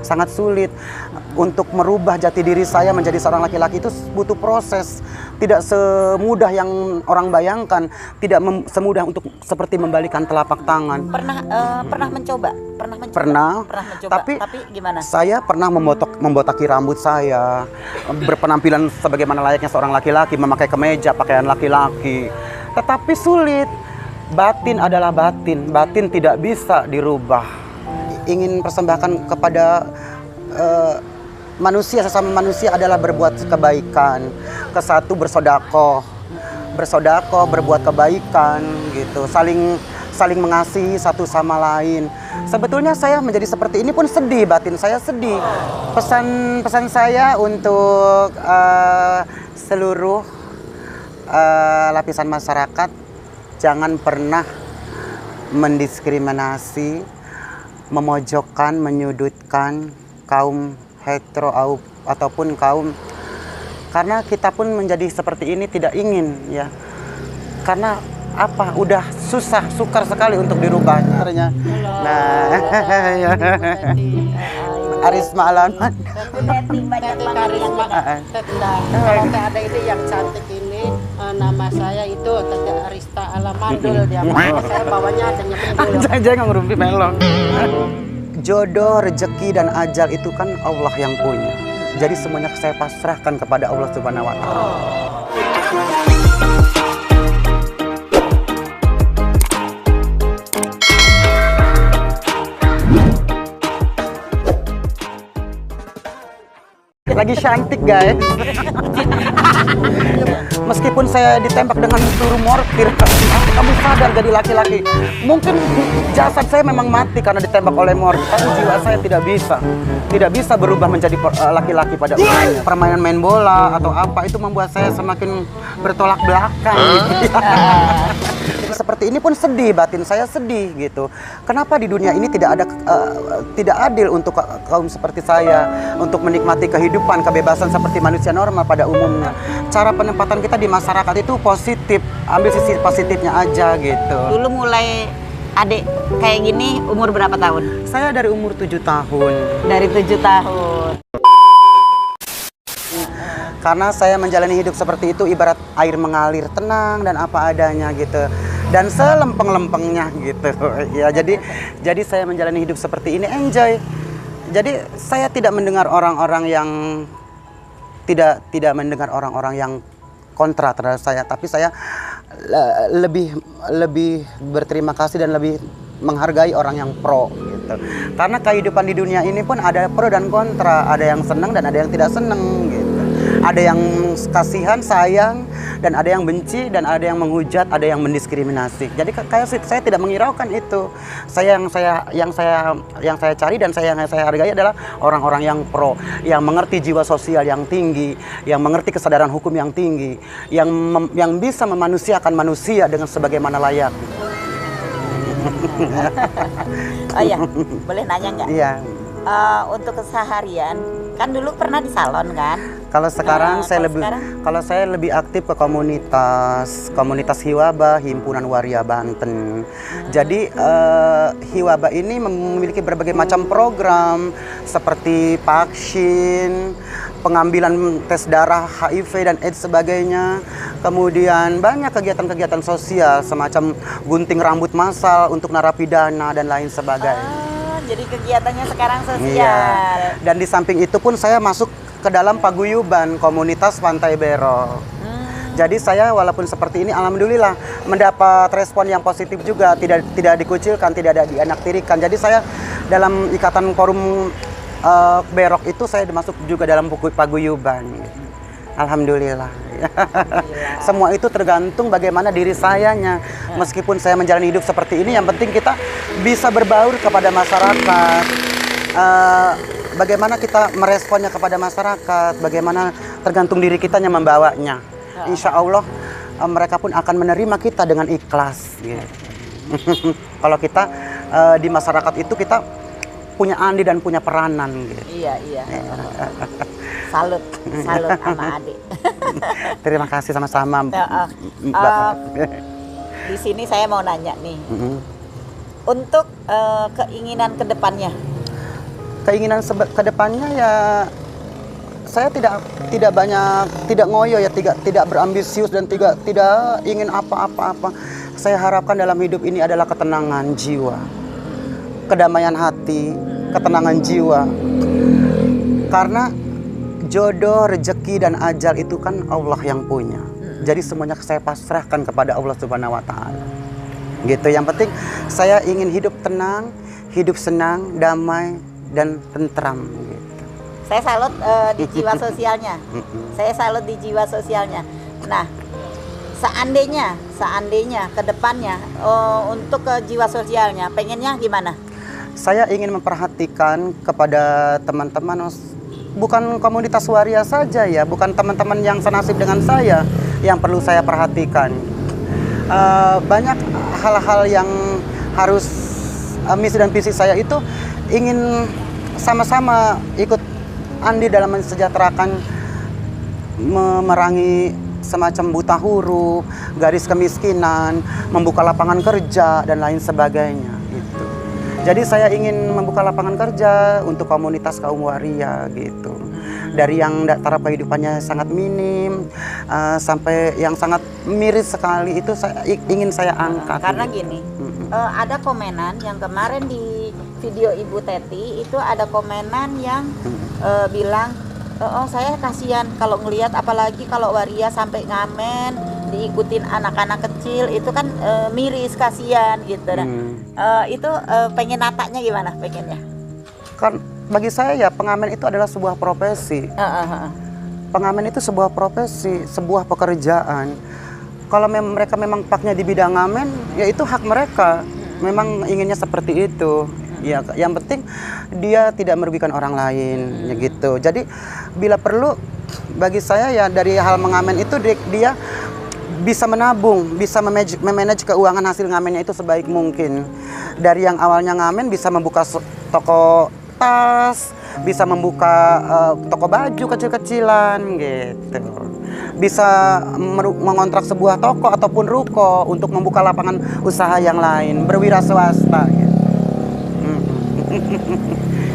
sangat sulit. Untuk merubah jati diri saya menjadi seorang laki-laki itu butuh proses, tidak semudah yang orang bayangkan, tidak semudah untuk seperti membalikan telapak tangan. Pernah mencoba? Pernah, tapi gimana? Saya pernah membotaki rambut saya, berpenampilan sebagaimana layaknya seorang laki-laki, memakai kemeja, pakaian laki-laki. Tetapi sulit. Batin adalah batin, batin tidak bisa dirubah. Ingin persembahkan kepada manusia, sesama manusia adalah berbuat kebaikan. Kesatu bersodakoh, berbuat kebaikan gitu, saling mengasihi satu sama lain. Sebetulnya saya menjadi seperti ini pun sedih, batin saya sedih. Pesan saya untuk seluruh lapisan masyarakat, jangan pernah mendiskriminasi, memojokkan, menyudutkan kaum hetero ataupun kaum, karena kita pun menjadi seperti ini tidak ingin ya, karena apa, udah sukar sekali untuk dirubahnya. Nah, Arisma Alaman. Karisma. Kalau teh ada ini yang cantik ini, nama saya itu Tete Arista Alamandul dia. Saya bawanya adanya pendul. Jangan ngerumpi melong. Jodoh, rezeki dan ajal itu kan Allah yang punya. Jadi semuanya saya pasrahkan kepada Allah Subhanahu wa taala. Lagi cantik guys. Meskipun saya ditembak dengan peluru mortir, kamu sadar jadi laki-laki. Mungkin jasad saya memang mati karena ditembak oleh mortir, tapi jiwa saya tidak bisa berubah menjadi laki-laki pada umumnya. Permainan main bola atau apa itu membuat saya semakin bertolak belakang. Seperti ini pun sedih, batin saya sedih gitu. Kenapa di dunia ini tidak adil untuk kaum seperti saya untuk menikmati kehidupan, kebebasan seperti manusia normal pada umumnya. Cara penempatan kita di masyarakat itu positif, ambil sisi positifnya aja gitu. Dulu mulai adik kayak gini umur berapa tahun? Saya dari umur 7 tahun. Dari 7 tahun. Karena saya menjalani hidup seperti itu ibarat air mengalir tenang dan apa adanya gitu. Dan selempeng-lempengnya gitu. Ya, jadi saya menjalani hidup seperti ini enjoy. Jadi saya tidak mendengar orang-orang yang tidak mendengar orang-orang yang kontra terhadap saya, tapi saya lebih berterima kasih dan lebih menghargai orang yang pro gitu. Karena kehidupan di dunia ini pun ada pro dan kontra, ada yang senang dan ada yang tidak senang gitu. Ada yang kasihan, sayang, dan ada yang benci, dan ada yang menghujat, ada yang mendiskriminasi. Jadi kayak saya tidak menghiraukan itu. Yang saya cari dan yang saya hargai adalah orang-orang yang pro, yang mengerti jiwa sosial yang tinggi, yang mengerti kesadaran hukum yang tinggi, yang bisa memanusiakan manusia dengan sebagaimana layak. Oh iya, boleh nanya nggak? Iya. Untuk keseharian, kan dulu pernah di salon kan? Kalau sekarang kalau saya lebih aktif ke komunitas Hiwaba, Himpunan Waria Banten. Jadi Hiwaba ini memiliki berbagai macam program seperti vaksin, pengambilan tes darah HIV dan AIDS sebagainya. Kemudian banyak kegiatan-kegiatan sosial semacam gunting rambut massal untuk narapidana dan lain sebagainya. Jadi kegiatannya sekarang sosial. Iya. Dan di samping itu pun saya masuk ke dalam paguyuban komunitas Pantai Berol. Jadi saya walaupun seperti ini alhamdulillah mendapat respon yang positif juga, tidak dikucilkan, tidak ada dianaktirikan. Jadi saya dalam ikatan forum Berok itu saya masuk juga dalam paguyuban. Alhamdulillah. Semua itu tergantung bagaimana diri sayanya. Meskipun saya menjalani hidup seperti ini, yang penting kita bisa berbaur kepada masyarakat. Bagaimana kita meresponnya kepada masyarakat, bagaimana tergantung diri kitanya membawanya. Insya Allah mereka pun akan menerima kita dengan ikhlas. Gitu. Kalau kita di masyarakat itu kita punya andil dan punya peranan. Gitu. Iya. Salut sama adik. Terima kasih sama-sama. Di sini saya mau nanya nih, untuk keinginan kedepannya. keinginan ke depannya ya saya tidak banyak, tidak ngoyo ya, tidak berambisius dan tidak ingin apa-apa. Saya harapkan dalam hidup ini adalah ketenangan jiwa, kedamaian hati, ketenangan jiwa. Karena jodoh, rezeki dan ajal itu kan Allah yang punya. Jadi semuanya saya pasrahkan kepada Allah Subhanahu wa taala. Gitu. Yang penting saya ingin hidup tenang, hidup senang, damai dan tentram gitu. Saya salut di jiwa sosialnya. Saya salut di jiwa sosialnya. Nah, seandainya ke depannya untuk jiwa sosialnya pengennya gimana? Saya ingin memperhatikan kepada teman-teman, bukan komunitas waria saja ya, bukan teman-teman yang senasib dengan saya yang perlu saya perhatikan. Banyak hal-hal yang harus misi dan visi saya itu ingin sama-sama ikut andil dalam mensejahterakan, memerangi semacam buta huruf, garis kemiskinan, membuka lapangan kerja dan lain sebagainya gitu. Jadi saya ingin membuka lapangan kerja untuk komunitas kaum waria gitu. Dari yang taraf kehidupannya sangat minim sampai yang sangat miris sekali itu ingin saya angkat. Karena gini, ada komenan yang kemarin di video Ibu Teti itu ada komenan yang bilang, oh saya kasihan kalau ngelihat, apalagi kalau waria sampai ngamen diikutin anak-anak kecil itu kan miris, kasihan gitu. Itu pengen natanya gimana pengennya? Kan bagi saya ya pengamen itu adalah sebuah profesi. Pengamen itu sebuah profesi, sebuah pekerjaan. Kalau mereka memang paknya di bidang ngamen, ya itu hak mereka. Memang inginnya seperti itu. Ya, yang penting dia tidak merugikan orang lain, ya gitu. Jadi bila perlu, bagi saya ya dari hal mengamen itu dia bisa menabung, bisa memanage keuangan hasil ngamennya itu sebaik mungkin. Dari yang awalnya ngamen bisa membuka toko tas, bisa membuka toko baju kecil-kecilan gitu. Bisa mengontrak sebuah toko ataupun ruko untuk membuka lapangan usaha yang lain, berwira swasta gitu.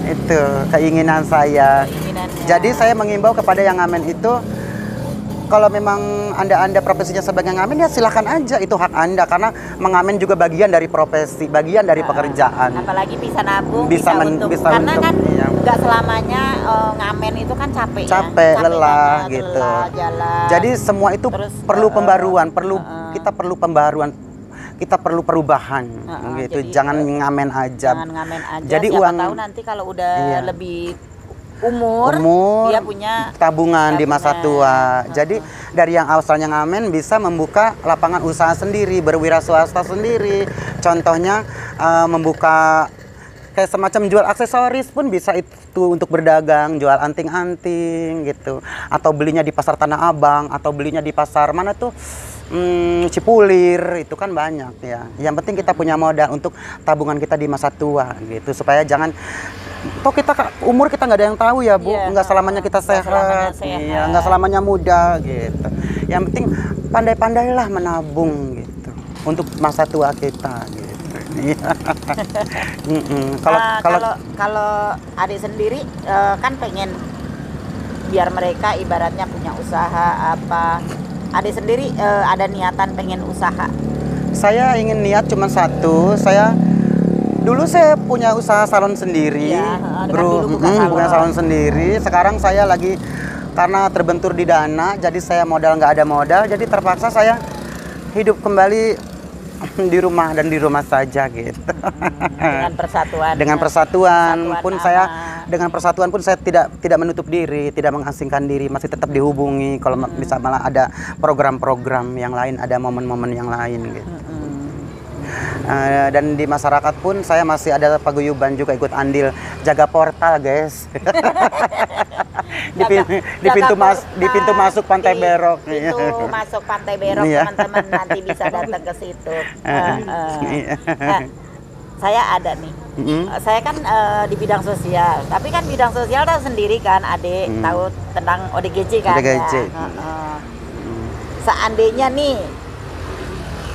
Itu keinginan saya. Jadi saya mengimbau kepada yang ngamen itu, kalau memang anda profesinya sebagai ngamen ya silahkan aja, itu hak anda, karena mengamen juga bagian dari profesi, bagian dari pekerjaan. Apalagi bisa nabung, bisa untung. Karena kan nggak selamanya ngamen itu kan capek lelah banget, gitu. Lelah, jalan. Jadi semua itu Terus, perlu pembaruan, kita perlu pembaruan. Kita perlu perubahan gitu. Jadi, jangan ngamen aja. Jangan ngamen aja. Jadi siapa uang tahu nanti kalau udah lebih umur dia punya tabungan di masa tua. Jadi dari yang asalnya ngamen bisa membuka lapangan usaha sendiri, berwira swasta sendiri. Contohnya membuka kayak semacam jual aksesoris pun bisa itu untuk berdagang, jual anting-anting gitu. Atau belinya di pasar Tanah Abang, atau belinya di pasar mana tuh? Cipulir, itu kan banyak ya. Yang penting kita punya modal untuk tabungan kita di masa tua gitu, supaya jangan toh umur kita nggak ada yang tahu ya Bu, nggak selamanya kita sehat, iya, nggak selamanya muda gitu. Yang penting pandai-pandailah menabung gitu untuk masa tua kita gitu. Kalau adik sendiri kan pengen biar mereka ibaratnya punya usaha apa. Adik sendiri ada niatan pengen usaha? Saya ingin niat cuma satu. Dulu saya punya usaha salon sendiri, punya salon sendiri. Sekarang saya lagi karena terbentur di dana, jadi saya nggak ada modal, jadi terpaksa saya hidup kembali di rumah saja gitu. Dengan persatuan pun saya tidak menutup diri, tidak mengasingkan diri, masih tetap dihubungi kalau bisa malah ada program-program yang lain, ada momen-momen yang lain gitu. Dan di masyarakat pun saya masih ada paguyuban juga, ikut andil jaga portal guys. di pintu masuk Pantai Berok. Pintu masuk Pantai Berok, teman-teman nanti bisa datang ke situ. Saya ada nih. Saya kan di bidang sosial, tapi kan bidang sosial tahu sendiri kan, adik tahu tentang ODGJ kan. ODGJ. Ya. Seandainya nih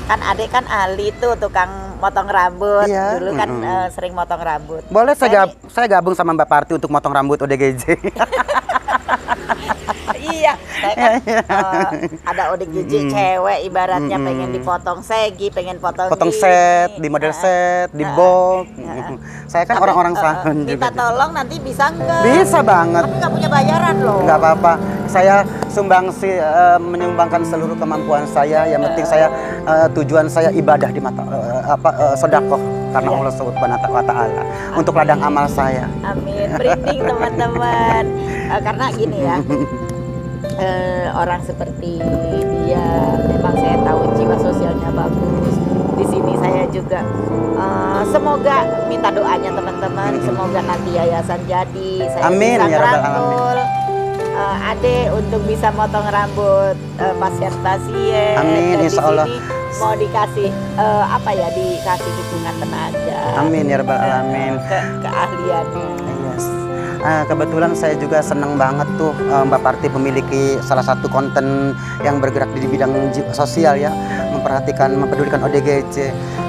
Kan adek kan ahli tuh tukang motong rambut. Iya, Dulu kan sering motong rambut. Boleh Saya saya gabung sama Mbak Parti untuk motong rambut ODGJ. Iya, saya kan ada ODGJ cewek ibaratnya pengen dipotong segi, pengen potong set, gini. di model set, di box. Saya kan orang-orang salon Minta juga. tolong nanti bisa enggak? Bisa banget. Tapi nggak punya bayaran loh. Nggak apa-apa. Saya menyumbangkan seluruh kemampuan saya. Yang penting saya tujuan saya ibadah di mata sedekah karena Iya. Allah Subhanahu wa taala untuk ladang amal saya. Amin. Merinding teman-teman. Karena gini ya. Orang seperti dia memang saya tahu jiwa sosialnya bagus. Di sini saya juga semoga minta doanya teman-teman, semoga nanti yayasan jadi, saya Amin, bisa ya Rabbal ngerangkul Ade untuk bisa motong rambut pasien-pasien. Amin, Dan insya di Allah. sini mau dikasih dikasih dukungan tenaga. Amin ya Rabbal alamin. Keahliannya. Yes. Kebetulan saya juga senang banget tuh Mbak Parti memiliki salah satu konten yang bergerak di bidang sosial ya, mempedulikan ODGJ.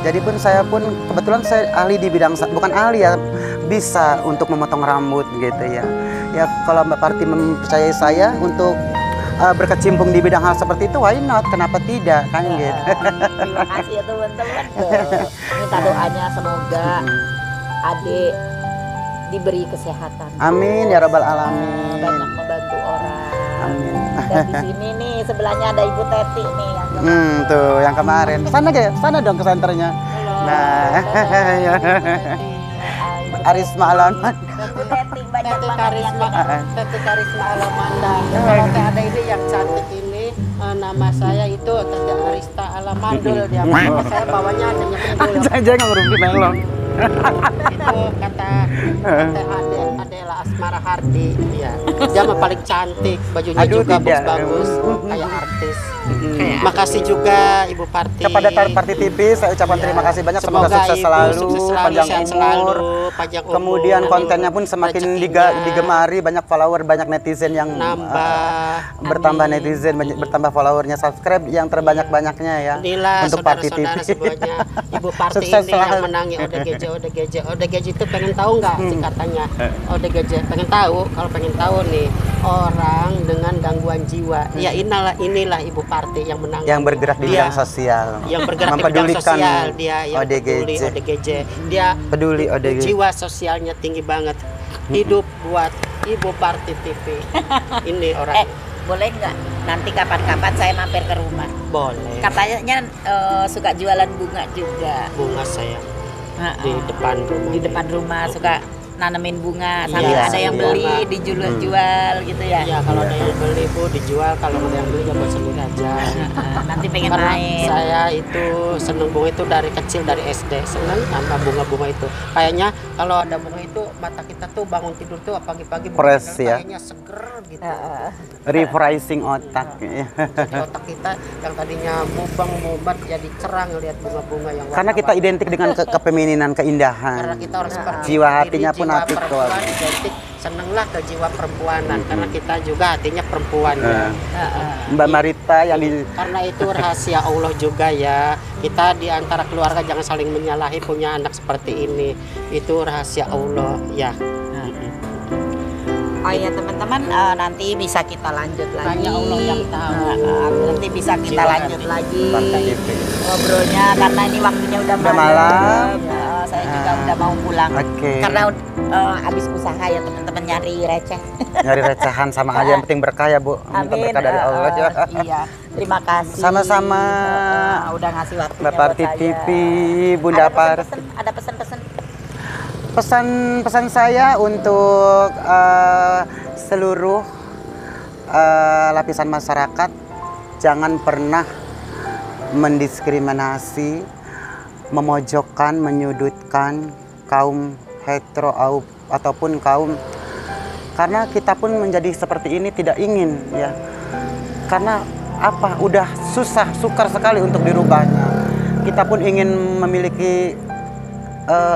Jadi saya pun kebetulan saya ahli di bidang, bukan ahli ya, bisa untuk memotong rambut gitu ya. Ya kalau Mbak Parti mempercayai saya untuk berkecimpung di bidang hal seperti itu, why not? Kenapa tidak kan gitu. Terima kasih ya teman-teman. Minta doanya semoga adik diberi kesehatan. Amin ya Rabbal alamin. Banyak membantu orang. Amin. Dan di sini nih sebelahnya ada Ibu Teti nih yang Tuh yang kemarin. Sana dong ke senternya. Nah, ya. Arisma Alaman. Ibu Teti banyak Teti banget yang Karisma Alamanda. Kalau Teh ada ini yang cantik ini, nama saya itu Teti Arista Alamandul dia. Saya bawanya adanya pendul. Jangan ngerumpi melong. Itu kata Adela Asmara Hardi ya. Dia mah paling cantik, bajunya Aduh, juga tidak. bagus, kayak artis. Makasih juga Ibu Parti. Kepada Parti TV saya ucapkan terima kasih banyak, semoga sukses Ibu selalu, sukses selalu, panjang sehat umur. selalu, panjang umur. Kemudian kontennya pun semakin Rezekinya digemari, banyak follower, banyak netizen yang nambah. bertambah Amin. netizen, bertambah followernya, subscribe yang terbanyak-banyaknya ya Inilah untuk Parti TV. saudara-saudara semuanya, Ibu Parti Sukses ini yang selalu. menangi ODGJ itu pengen tahu nggak singkatannya ODGJ? Pengen tahu? Kalau pengen tahu nih, orang dengan gangguan jiwa, ya inilah Ibu Parti yang menangi. Yang bergerak di bidang sosial, Yang bergerak di bidang mempedulikan sosial, dia yang peduli ODGJ. ODGJ. Dia Peduli ODGJ. jiwa sosialnya tinggi banget. Hidup buat Ibu Parti TV. Ini orang. boleh nggak nanti kapan-kapan saya mampir ke rumah? Boleh. Katanya suka jualan bunga juga. Bunga saya Heeh. di depan rumah. Di depan rumah suka nanemin bunga, sampai Iya, ada yang iya, beli Mbak. dijual gitu ya. Ya kalau ada yang beli Bu dijual, kalau ada yang beli ya buat sendiri aja. Nanti pengen Karena main. saya itu seneng bunga itu dari kecil, dari SD seneng sama bunga-bunga itu. Kayaknya kalau ada bunga itu mata kita tuh bangun tidur tuh pagi-pagi bunga Fresh itu ya. kayaknya seger gitu. Refreshing otak. Jadi otak kita yang tadinya mubat jadi cerah ngelihat bunga-bunga yang Karena kita warna-warni. identik dengan kepemininan, Karena keindahan. kita orang seperti Jiwa ini, hatinya pun jiwa apik perempuan kok. identik, senenglah ke jiwa perempuanan karena kita juga hatinya perempuan ya. Mbak Marita yang di Karena itu rahasia Allah juga ya. Kita di antara keluarga jangan saling menyalahi punya anak seperti ini. Itu rahasia Allah ya. Oh ya teman-teman, nanti bisa kita lanjut lagi. Hanya Allah yang tahu. Nanti bisa kita Jiwa lanjut hati. lagi Partai TV. ngobrolnya karena ini waktunya udah Udah malam. malam. Saya juga udah mau pulang. Oke. Karena habis usaha ya teman-teman nyari receh. Nyari recehan sama aja, yang penting berkah ya Bu. Minta Amin. berkah dari Allah ya. Iya. Terima kasih. Sama-sama. Udah ngasih waktunya Mbak buat Parti saya. TV, Bunda Ada Parti. pesan-pesan? Ada pesan-pesan? Pesan saya untuk seluruh lapisan masyarakat, jangan pernah mendiskriminasi, memojokkan, menyudutkan kaum hetero ataupun kaum, karena kita pun menjadi seperti ini tidak ingin ya. Karena apa? Udah sukar sekali untuk dirubahnya. Kita pun ingin memiliki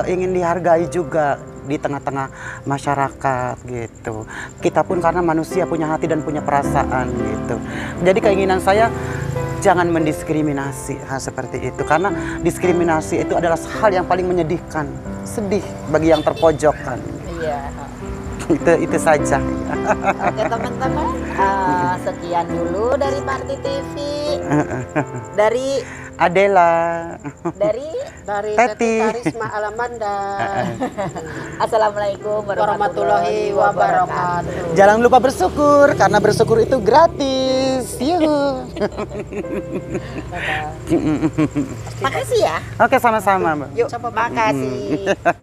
ingin dihargai juga di tengah-tengah masyarakat gitu. Kita pun karena manusia punya hati dan punya perasaan gitu. Jadi keinginan saya jangan mendiskriminasi hal seperti itu, karena diskriminasi itu adalah hal yang paling menyedihkan, sedih bagi yang terpojokkan. Iya. Itu saja. Oke teman-teman, sekian dulu dari Parti TV, dari Adela, dari Dari Teti. Teti Karisma Alamanda. Assalamualaikum Warahmatullahi wabarakatuh. Jangan lupa bersyukur, karena bersyukur itu gratis. Yuhu. Makasih ya. Oke, sama-sama, Mbak. Yuk, makasih.